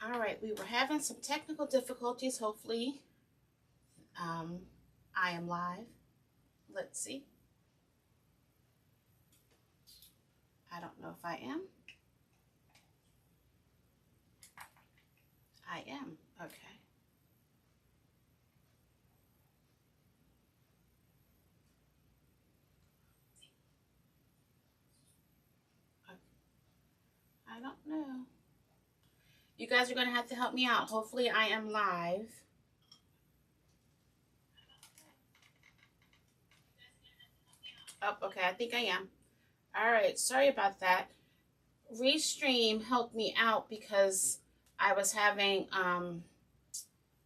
All right, we were having some technical difficulties. Hopefully, I am live. Let's see. I don't know if I am. I am. Okay. I don't know. You guys are going to have to help me out. Hopefully, I am live. Oh, okay. I think I am. All right. Sorry about that. Restream helped me out because I was having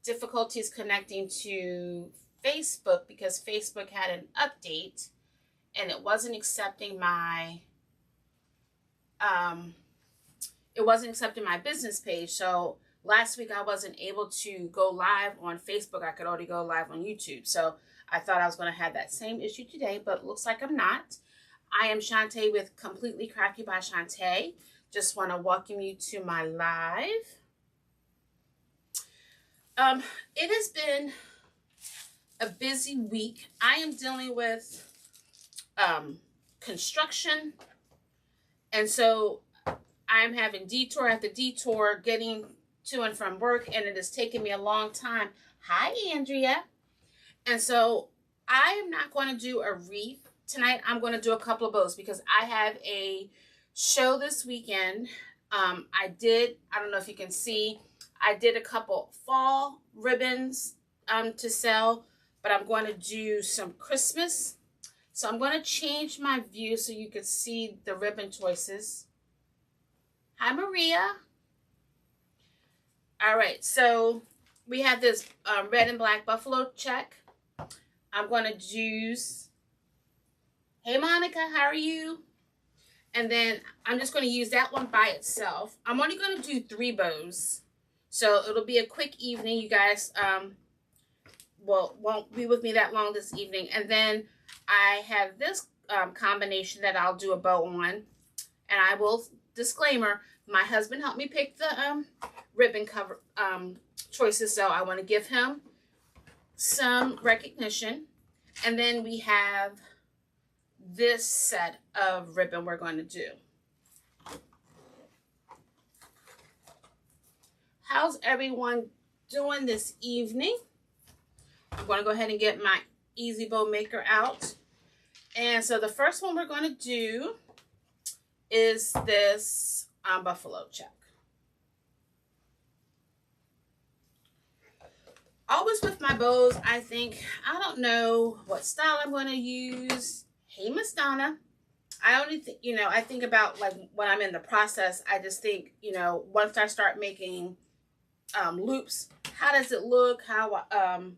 difficulties connecting to Facebook because Facebook had an update and it wasn't accepting my business page. So last week I wasn't able to go live on Facebook. I could only go live on YouTube. So I thought I was going to have that same issue today, but it looks like I'm not. I am Shantae with Completely Crafty by Shantae. Just want to welcome you to my live. It has been a busy week. I am dealing with construction, and so I'm having detour after detour getting to and from work, and it has taken me a long time. Hi, Andrea. And so I am not going to do a wreath tonight. I'm going to do a couple of bows because I have a show this weekend. I don't know if you can see, I did a couple fall ribbons to sell, but I'm going to do some Christmas. So I'm going to change my view so you can see the ribbon choices. Hi, Maria. All right, so we have this red and black buffalo check. I'm going to use, hey, Monica, how are you? And then I'm just going to use that one by itself. I'm only going to do 3 bows. So it'll be a quick evening. You guys won't be with me that long this evening. And then I have this combination that I'll do a bow on. And I will, disclaimer, my husband helped me pick the ribbon cover choices. So I want to give him some recognition. And then we have this set of ribbon we're going to do. How's everyone doing this evening? I'm going to go ahead and get my Easy Bow Maker out. And so the first one we're going to do is this buffalo check. Always with my bows, I don't know what style I'm going to use. Hey, Miss Donna. I only think, I think about like when I'm in the process, I just think, once I start making loops, how does it look? How, and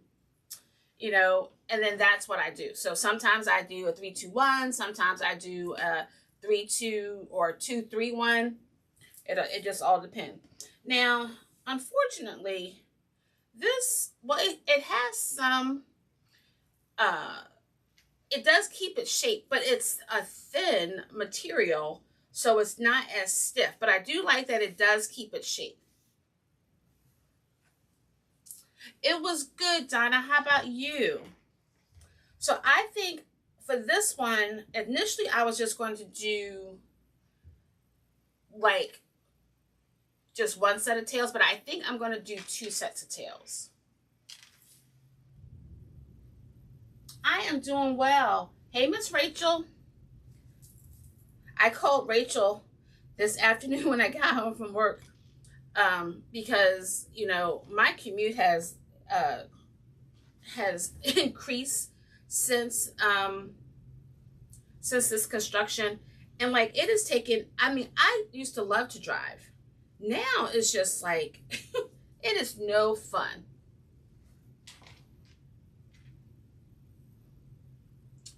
then that's what I do. So sometimes I do a 3-2-1. Sometimes I do a 3-2 or 2-3-1. It just all depends. Now, unfortunately, it has some, it does keep its shape, but it's a thin material, so it's not as stiff. But I do like that it does keep its shape. It was good, Donna. How about you? So I think for this one, initially I was just going to do like just 1 set of tails, but I think I'm going to do 2 sets of tails. I am doing well. Hey, Miss Rachel. I called Rachel this afternoon when I got home from work because, my commute has increased since this construction. And like it has taken, I used to love to drive. Now it's just like, it is no fun.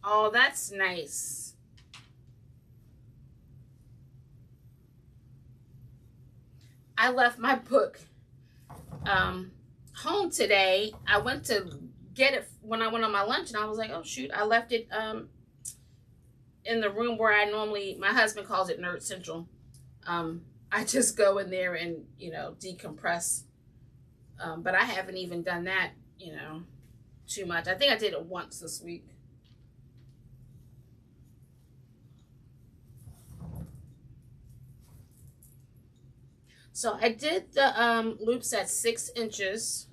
Oh, that's nice. I left my book home today. I went to get it when I went on my lunch, and I was like, oh shoot, I left it in the room where I normally, my husband calls it Nerd Central. I just go in there and, decompress. But I haven't even done that, too much. I think I did it once this week. So I did the loops at 6 inches.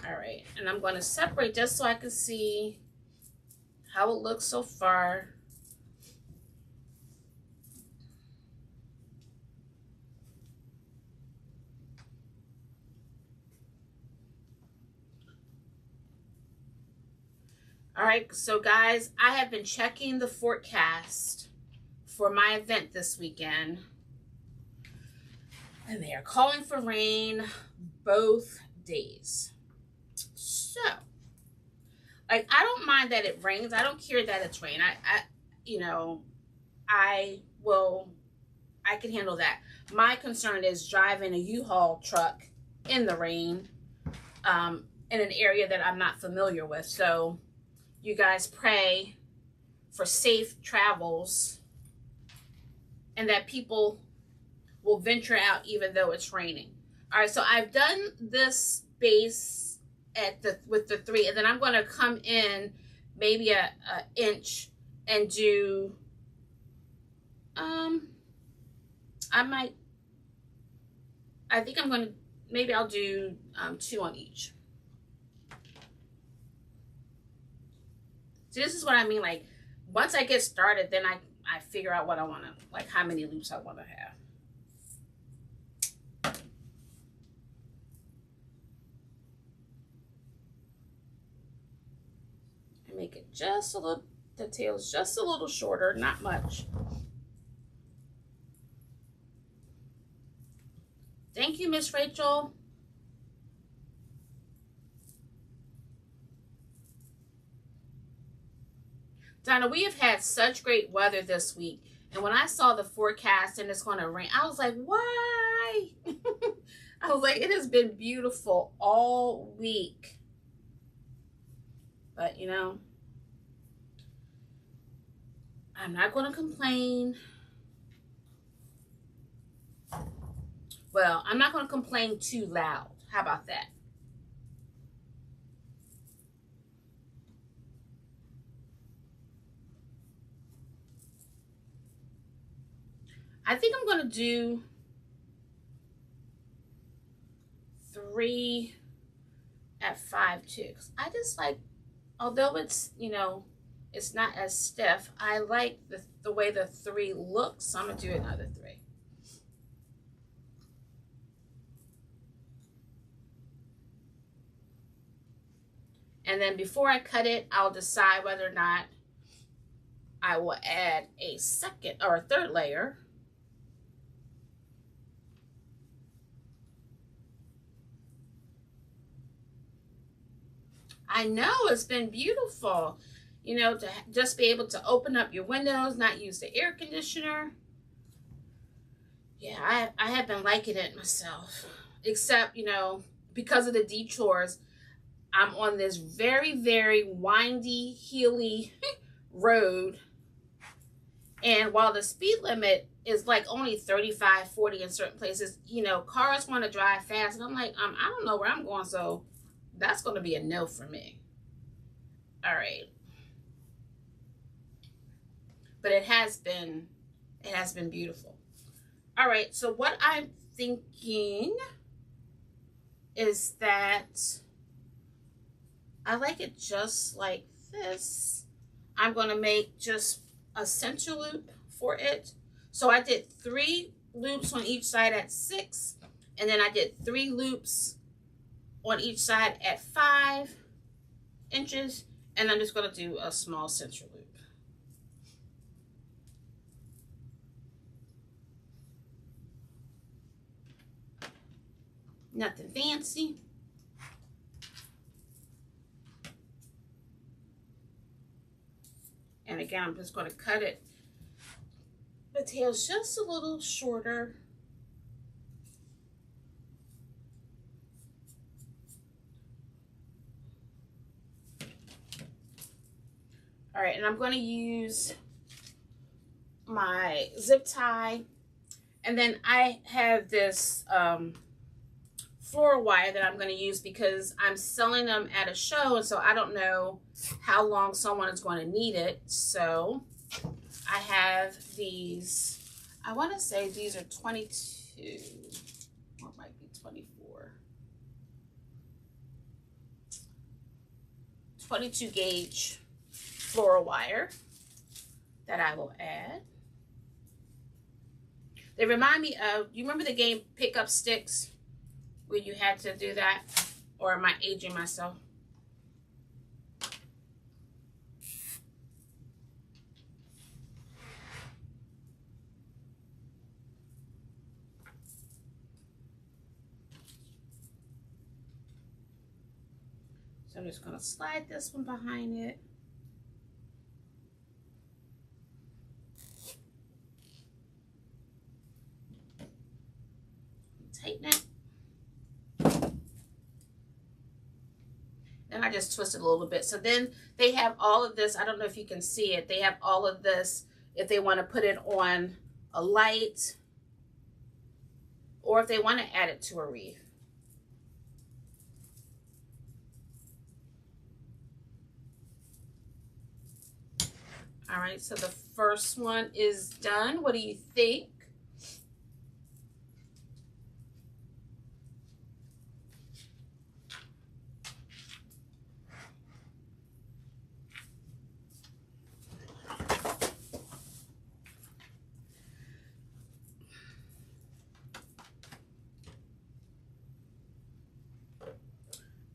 All right, and I'm going to separate just so I can see how it looks so far. All right, so guys, I have been checking the forecast for my event this weekend, and they are calling for rain both days. So, like, I don't mind that it rains. I don't care that it's rain. I can handle that. My concern is driving a U-Haul truck in the rain, in an area that I'm not familiar with. So, you guys pray for safe travels and that people will venture out even though it's raining. All right, so I've done this base with the 3, and then I'm going to come in maybe a inch and do maybe I'll do 2 on each. So this is what I mean, like, once I get started, then I figure out what I want to, like, how many loops I want to have. And make it just a little, the tail's just a little shorter, not much. Thank you, Miss Rachel. Donna, we have had such great weather this week. And when I saw the forecast and it's going to rain, I was like, why? I was like, it has been beautiful all week. But, I'm not going to complain. Well, I'm not going to complain too loud. How about that? I think I'm going to do 3 at 5 too. 'Cause I just like, although it's, it's not as stiff, I like the way the 3 looks. So I'm going to do another 3. And then before I cut it, I'll decide whether or not I will add a second or a third layer. I know, it's been beautiful, to just be able to open up your windows, not use the air conditioner. Yeah, I have been liking it myself. Except, because of the detours, I'm on this very, very windy, hilly road. And while the speed limit is like only 35, 40 in certain places, cars want to drive fast. And I'm like, I don't know where I'm going, so that's going to be a no for me. All right. But it has been beautiful. All right. So what I'm thinking is that I like it just like this. I'm going to make just a center loop for it. So I did 3 loops on each side at 6. And then I did 3 loops on each side at 5 inches, and I'm just going to do a small center loop. Nothing fancy. And again, I'm just going to cut it. The tail's just a little shorter. All right, and I'm going to use my zip tie. And then I have this floral wire that I'm going to use because I'm selling them at a show. And so I don't know how long someone is going to need it. So I have these. I want to say these are 22. Or it might be 24. 22 gauge floral wire that I will add. They remind me of, you remember the game Pick Up Sticks? Where you had to do that? Or am I aging myself? So I'm just going to slide this one behind it. Tighten it. Then I just twist it a little bit. So then they have all of this. I don't know if you can see it. They have all of this if they want to put it on a light or if they want to add it to a wreath. All right, so the first one is done. What do you think?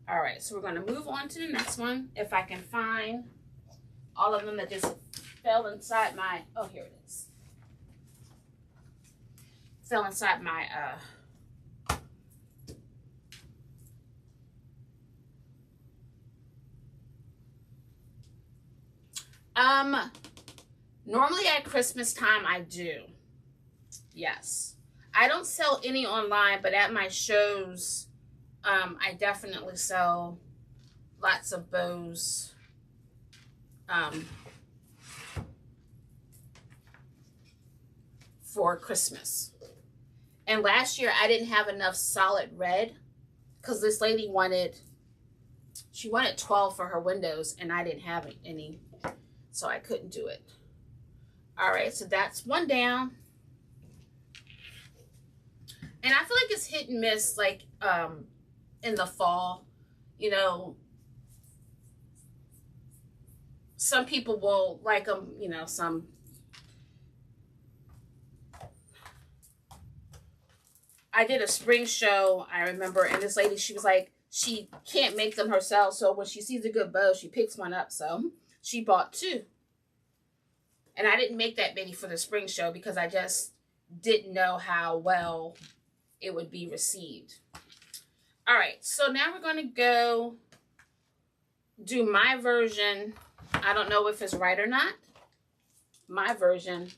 All right, so we're going to move on to the next one. If I can find all of them that just fell inside my, oh, here it is. Fell inside my, normally at Christmas time I do. Yes. I don't sell any online, but at my shows, I definitely sell lots of bows. For Christmas. And last year I didn't have enough solid red because this lady wanted 12 for her windows and I didn't have any, so I couldn't do it. All right, so that's one down. And I feel like it's hit and miss, like in the fall, you know, some people will like them, you know, some. I did a spring show, I remember, and this lady, she was like, she can't make them herself, so when she sees a good bow, she picks one up, so she bought two. And I didn't make that many for the spring show because I just didn't know how well it would be received. All right, so now we're going to go do my version. I don't know if it's right or not. My version.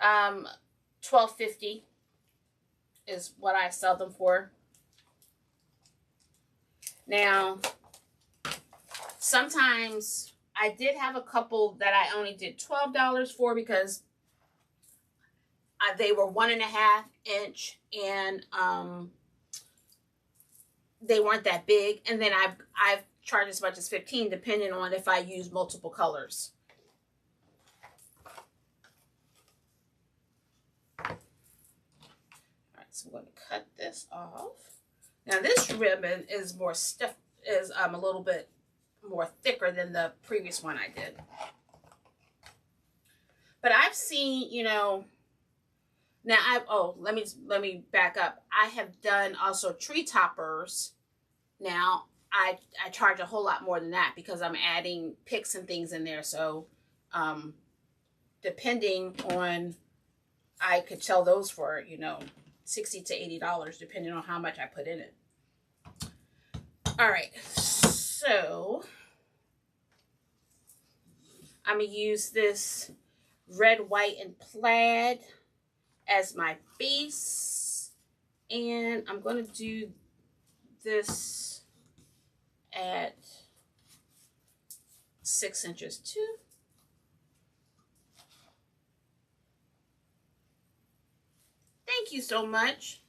$12.50 is what I sell them for. Now, sometimes I did have a couple that I only did $12 for because they were 1.5 inch and they weren't that big. And then I've charged as much as $15 depending on if I use multiple colors. So I'm going to cut this off. Now this ribbon is more stiff, is a little bit more thicker than the previous one I did. But I've seen, you know, now let me back up. I have done also tree toppers. Now I charge a whole lot more than that because I'm adding picks and things in there. So depending on, I could sell those for, you know, $60 to $80 depending on how much I put in it. All right, so I'm gonna use this red, white, and plaid as my base, and I'm gonna do this at 6 inches too. Thank you so much.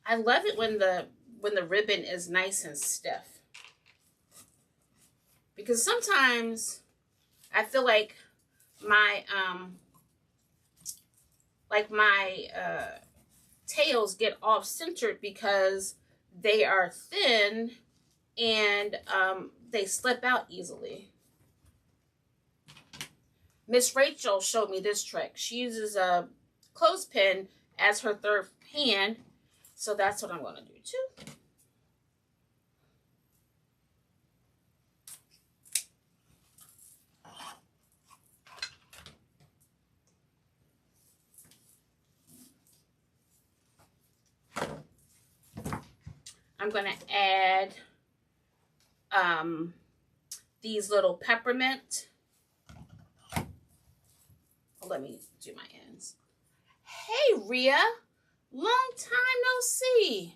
I love it when the ribbon is nice and stiff. Because sometimes I feel like my tails get off centered because they are thin and they slip out easily. Miss Rachel showed me this trick. She uses a clothespin as her third hand, so that's what I'm going to do too. I'm going to add these little peppermint. Let me do my ends. Hey, Rhea. Long time no see.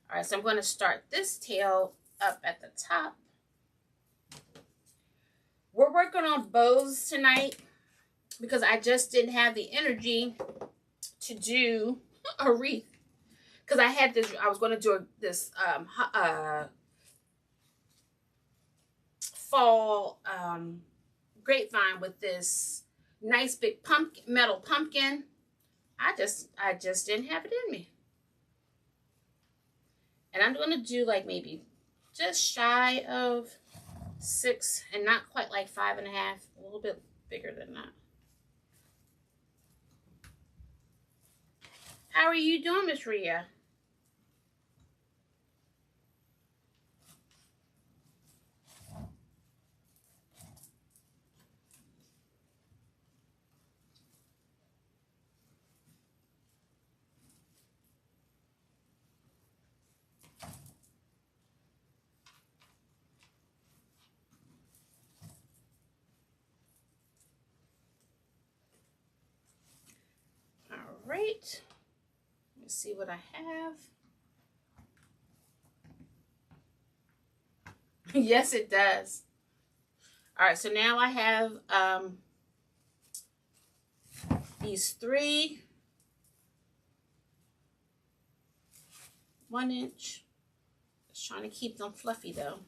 All right, so I'm going to start this tail up at the top. We're working on bows tonight because I just didn't have the energy to do a wreath. Because I had this, I was going to do this fall grapevine with this nice big metal pumpkin. I just didn't have it in me. And I'm going to do like maybe just shy of 6 and not quite like 5.5, a little bit bigger than that. How are you doing, Miss Rhea? All right. Let's see what I have. Yes, it does. All right, so now I have these 3 1-inch. Just trying to keep them fluffy though.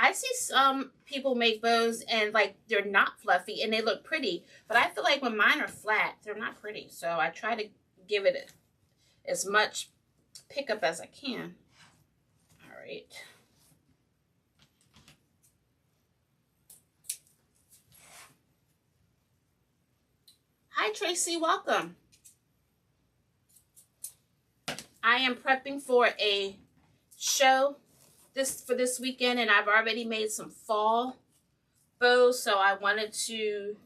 I see some people make bows and like they're not fluffy and they look pretty, but I feel like when mine are flat, they're not pretty. So I try to give it as much pickup as I can. All right. Hi Tracy, welcome. I am prepping for a show for this weekend, and I've already made some fall bows, so I wanted to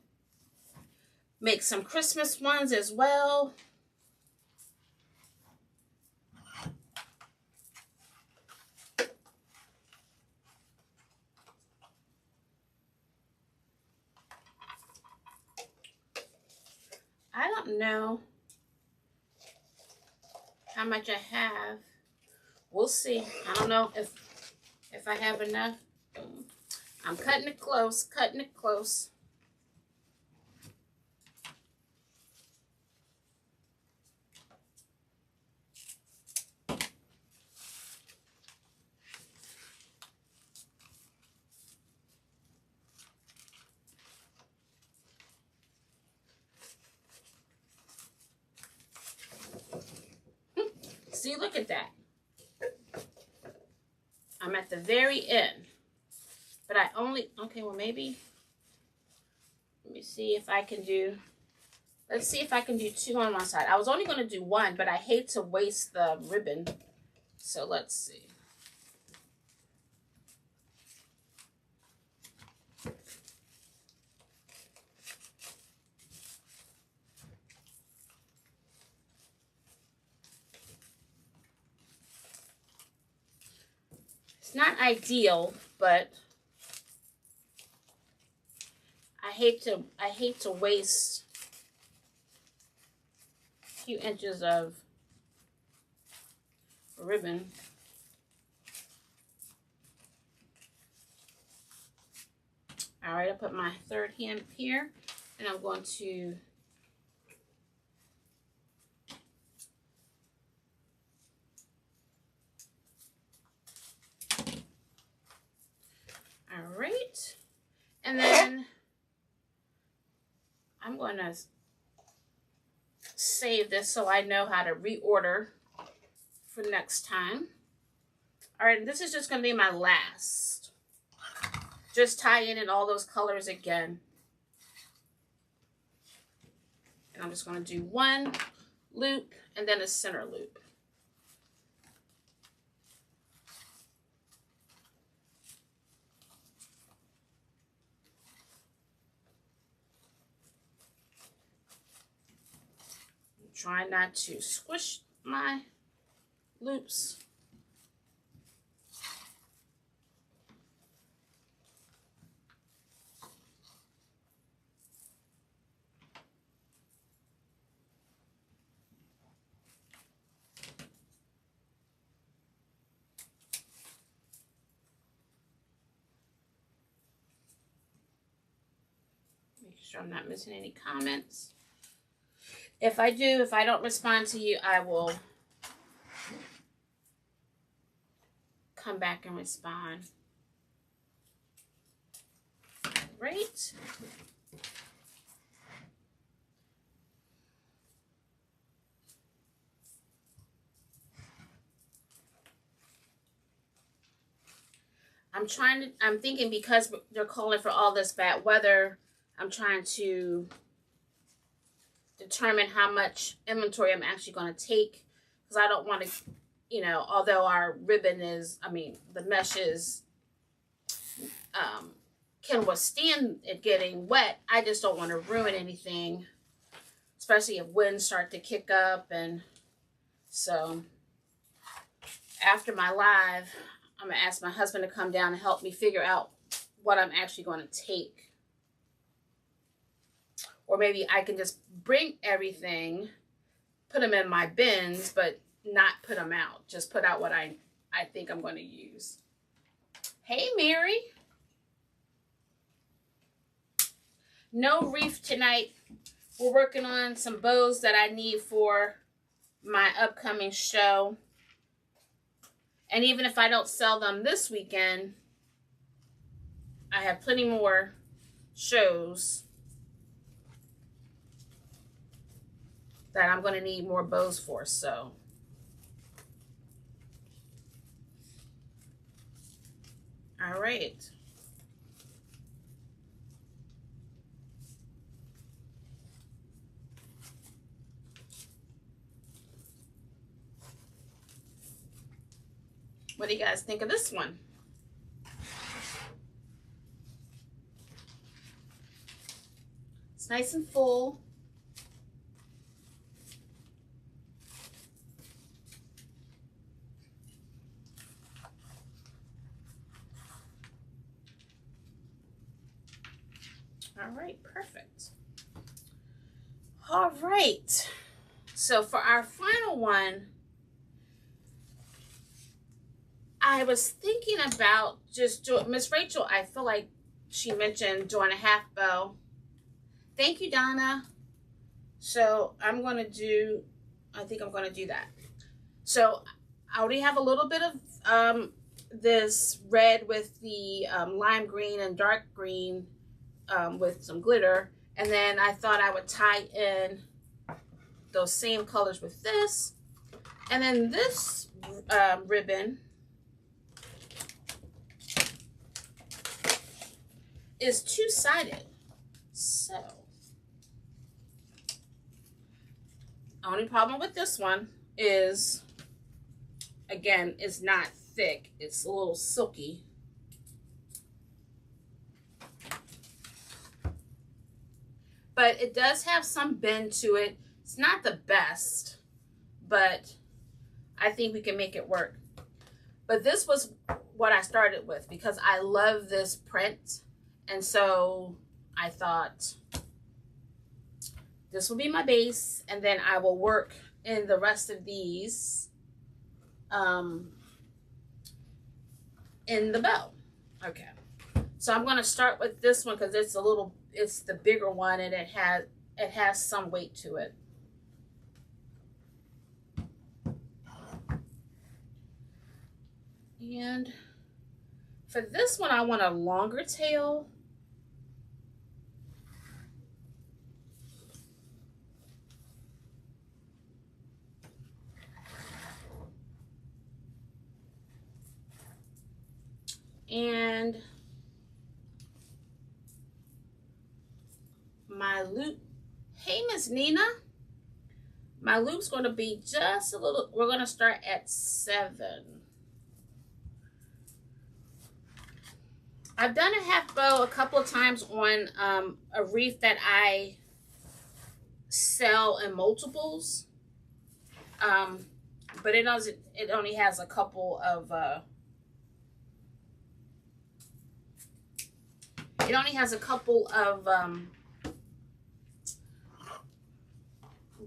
make some Christmas ones as well. I don't know how much I have. We'll see. I don't know if I have enough. I'm cutting it close, cutting it close. See, look at that. I'm at the very end. But I only, okay, well maybe, let me see if I can do, let's see if I can do 2 on one side. I was only going to do 1, but I hate to waste the ribbon. So let's see. It's not ideal, but I hate to waste a few inches of ribbon. All right, I put my third hem here, and I'm going to all right, and then I'm going to save this so I know how to reorder for next time. All right, this is just going to be my last. Just tie in all those colors again. And I'm just going to do one loop and then a center loop. Try not to squish my loops. Make sure I'm not missing any comments. If I do, if I don't respond to you, I will come back and respond. Great. I'm thinking because they're calling for all this bad weather, I'm trying to determine how much inventory I'm actually going to take, because I don't want to, you know, although our ribbon is, the mesh is, can withstand it getting wet, I just don't want to ruin anything, especially if winds start to kick up. And so after my live, I'm going to ask my husband to come down and help me figure out what I'm actually going to take. Or maybe I can just bring everything, put them in my bins, but not put them out. Just put out what I think I'm going to use. Hey, Mary. No wreath tonight. We're working on some bows that I need for my upcoming show. And even if I don't sell them this weekend, I have plenty more shows that I'm going to need more bows for, so. All right. What do you guys think of this one? It's nice and full. All right, perfect. All right. So for our final one, I was thinking about just doing, Miss Rachel, I feel like she mentioned doing a half bow. Thank you, Donna. So I think I'm going to do that. So I already have a little bit of this red with the lime green and dark green with some glitter. And then I thought I would tie in those same colors with this. And then this ribbon is two-sided. So, only problem with this one is, again, it's not thick. It's a little silky. But it does have some bend to it. It's not the best, but I think we can make it work. But this was what I started with because I love this print. And so I thought this will be my base, and then I will work in the rest of these in the bow. Okay. So I'm going to start with this one because it's the bigger one, and it has some weight to it. And for this one, I want a longer tail. And my loop, hey Miss Nina, my loop's going to be just a little, we're going to start at 7. I've done a half bow a couple of times on a wreath that I sell in multiples, but it only has a couple of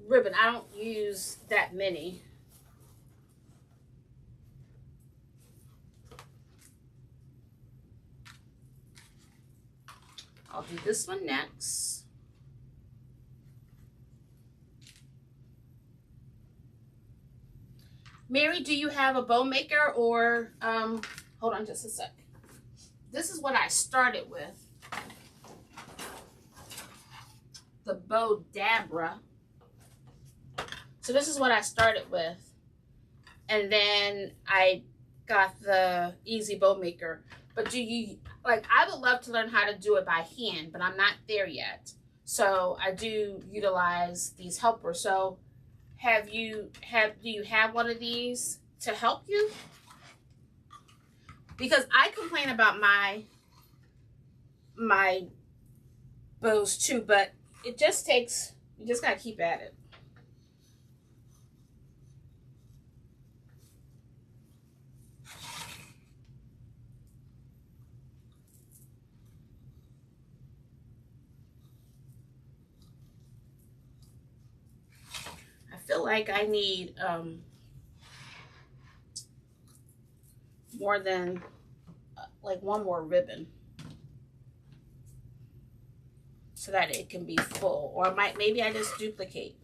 ribbon. I don't use that many. I'll do this one next. Mary, do you have a bow maker or hold on just a sec. This is what I started with. The Bow Dabra. So this is what I started with. And then I got the Easy Bow Maker. But do you, like, I would love to learn how to do it by hand, but I'm not there yet. So I do utilize these helpers. So do you have one of these to help you? Because I complain about my bows too, but it just takes, you just gotta keep at it. I feel like I need more than like one more ribbon so that it can be full, or maybe I just duplicate.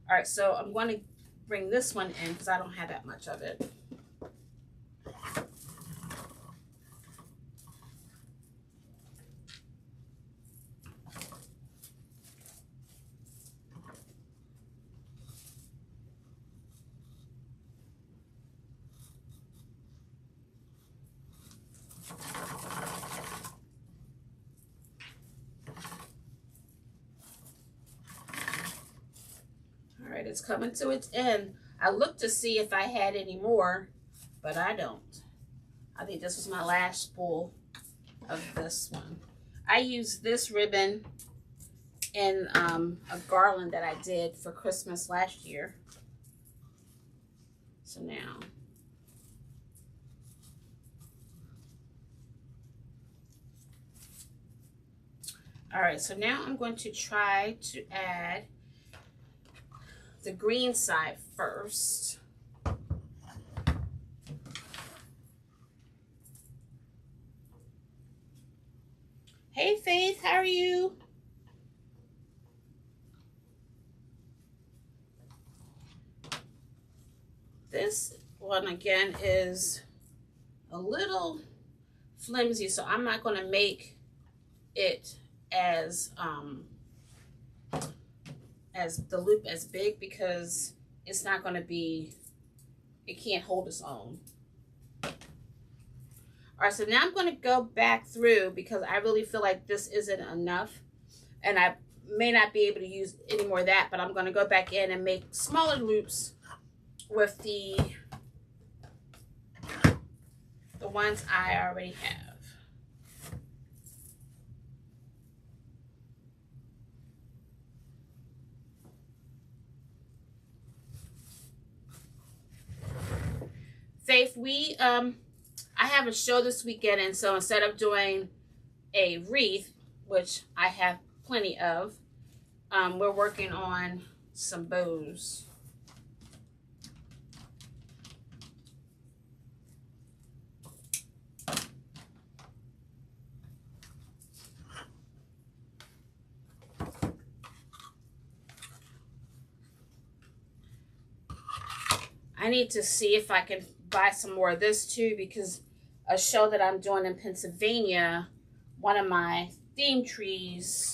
All right, so I'm going to bring this one in because I don't have that much of it. It's coming to its end. I looked to see if I had any more, but I don't. I think this was my last spool of this one. I used this ribbon in a garland that I did for Christmas last year. So now, all right, so now I'm going to try to add the green side first. Hey Faith, how are you? This one again is a little flimsy, so I'm not going to make it as the loop as big because it's not going to be, it can't hold its own. All right, so now I'm going to go back through because I really feel like this isn't enough, and I may not be able to use any more of that, but I'm going to go back in and make smaller loops with the ones I already have. Faith, I have a show this weekend, and so instead of doing a wreath, which I have plenty of, we're working on some bows. I need to see if I can buy some more of this too, because a show that I'm doing in Pennsylvania, one of my theme trees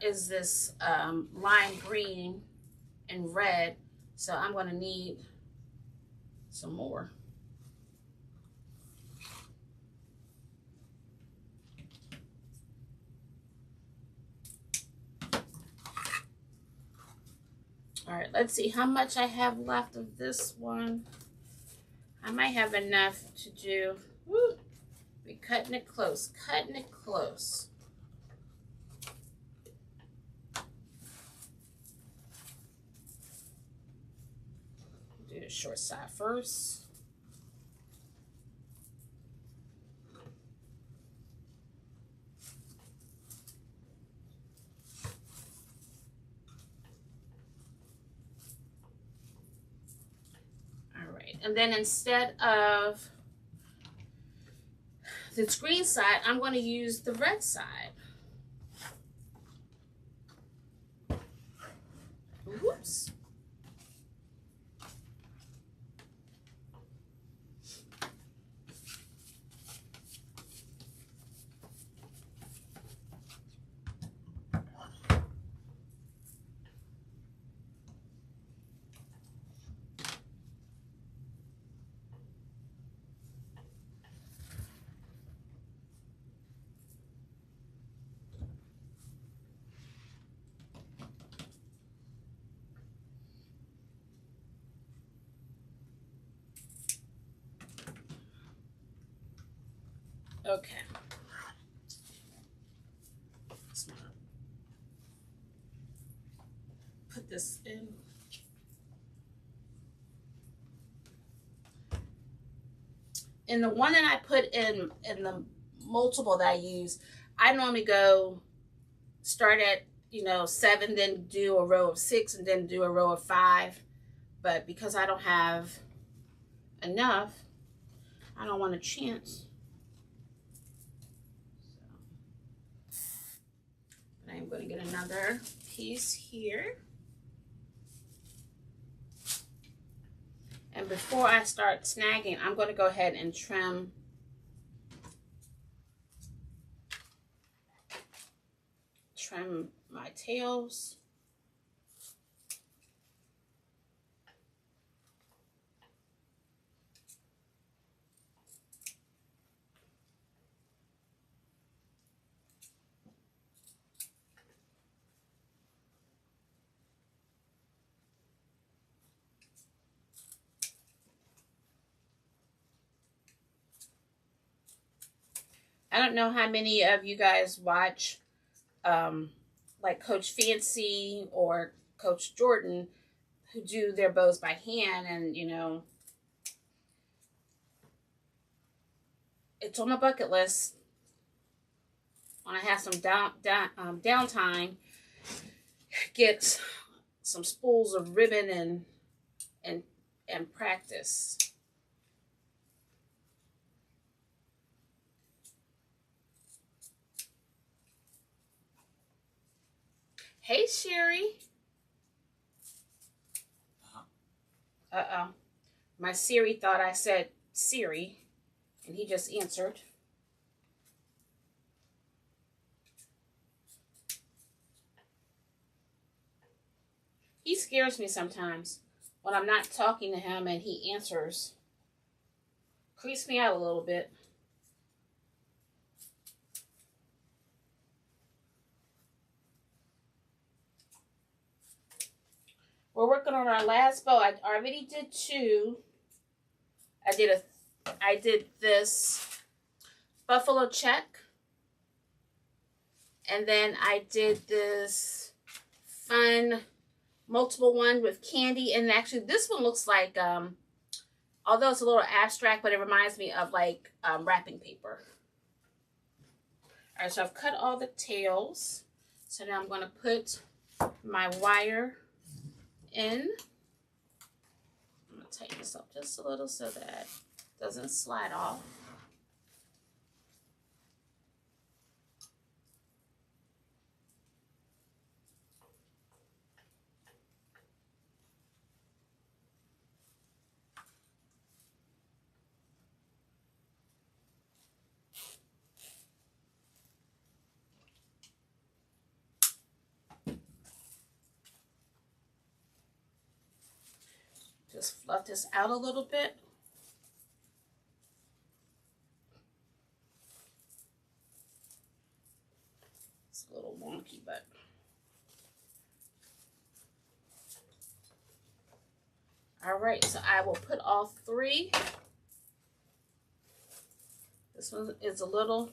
is this lime green and red, so I'm going to need some more. All right, let's see how much I have left of this one. I might have enough to do. Woo, we're cutting it close, cutting it close. Do the short side first. And then instead of the green side, I'm going to use the red side. Whoops. Okay. Put this in. And the one that I put in the multiple that I use, I normally start at 7, then do a row of 6, and then do a row of 5. But because I don't have enough, I don't want a chance. I'm going to get another piece here. And before I start snagging, I'm going to go ahead and trim my tails. I don't know how many of you guys watch like Coach Fancy or Coach Jordan, who do their bows by hand, and it's on my bucket list when I have some downtime. Get some spools of ribbon and practice. Hey, Sherry. Uh-oh. My Siri thought I said Siri, and he just answered. He scares me sometimes when I'm not talking to him and he answers. Creeps me out a little bit. We're working on our last bow. I already did 2. I did this buffalo check. And then I did this fun multiple one with candy. And actually this one looks like Although it's a little abstract, but it reminds me of like wrapping paper. All right, so I've cut all the tails. So now I'm going to put my wire in. I'm going to tighten this up just a little so that it doesn't slide off. Just fluff this out a little bit. It's a little wonky, but all right, so I will put all three. This one is a little,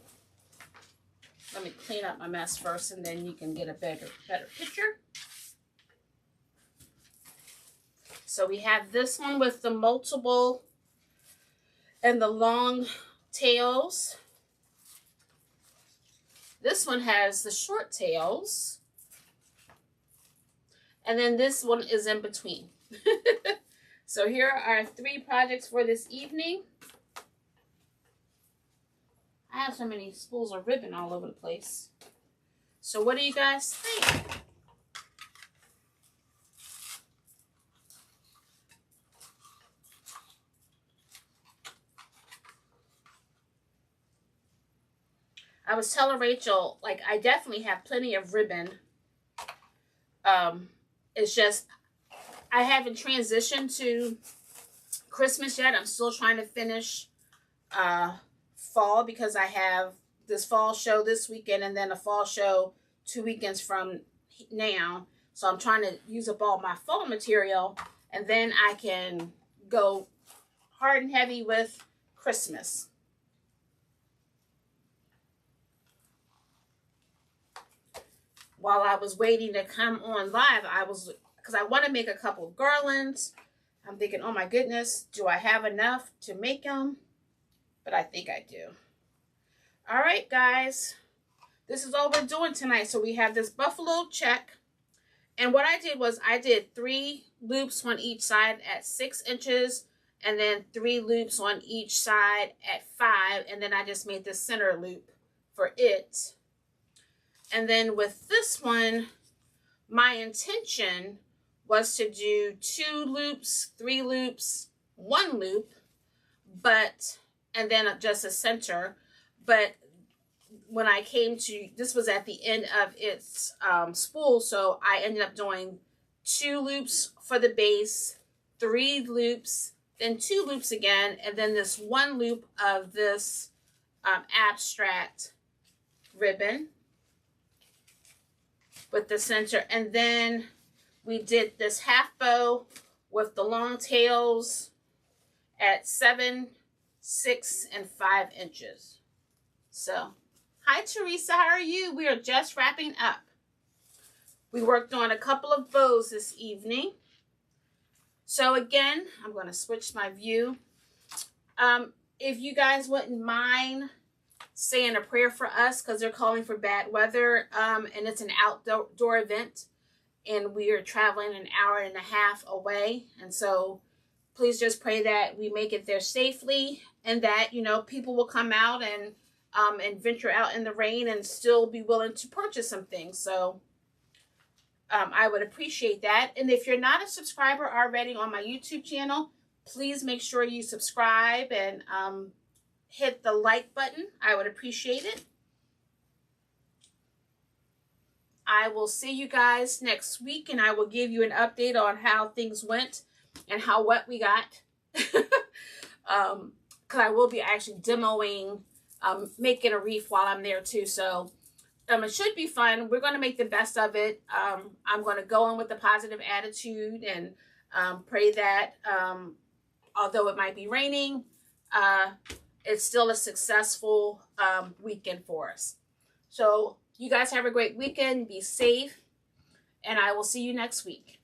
let me clean up my mess first and then you can get a better picture. So we have this one with the multiple and the long tails. This one has the short tails. And then this one is in between. So here are 3 projects for this evening. I have so many spools of ribbon all over the place. So what do you guys think? I was telling Rachel, like, I definitely have plenty of ribbon. It's just, I haven't transitioned to Christmas yet. I'm still trying to finish fall because I have this fall show this weekend and then a fall show 2 weekends from now. So I'm trying to use up all my fall material and then I can go hard and heavy with Christmas. While I was waiting to come on live, because I want to make a couple of garlands. I'm thinking, oh my goodness, do I have enough to make them? But I think I do. All right, guys. This is all we're doing tonight. So we have this buffalo check. And what I did was I did 3 loops on each side at 6 inches. And then 3 loops on each side at 5. And then I just made the center loop for it. And then with this one, my intention was to do 2 loops, 3 loops, 1 loop, and then just a center. But when I came to, this was at the end of its spool, so I ended up doing 2 loops for the base, 3 loops, then 2 loops again, and then this 1 loop of this abstract ribbon with the center. And then we did this half bow with the long tails at 7, 6, and 5 inches. So, hi Teresa, how are you? We are just wrapping up. We worked on a couple of bows this evening. So again, I'm going to switch my view. If you guys wouldn't mind saying a prayer for us, because they're calling for bad weather, and it's an outdoor event, and we are traveling an hour and a half away. And so please just pray that we make it there safely, and that, you know, people will come out and venture out in the rain and still be willing to purchase some things. So I would appreciate that. And if you're not a subscriber already on my YouTube channel, please make sure you subscribe and hit the like button. I would appreciate it. I will see you guys next week, and I will give you an update on how things went and how wet we got. Because I will be actually demoing, making a wreath while I'm there too. So it should be fun. We're going to make the best of it. I'm going to go in with a positive attitude and pray that although it might be raining, it's still a successful weekend for us. So you guys have a great weekend. Be safe. And I will see you next week.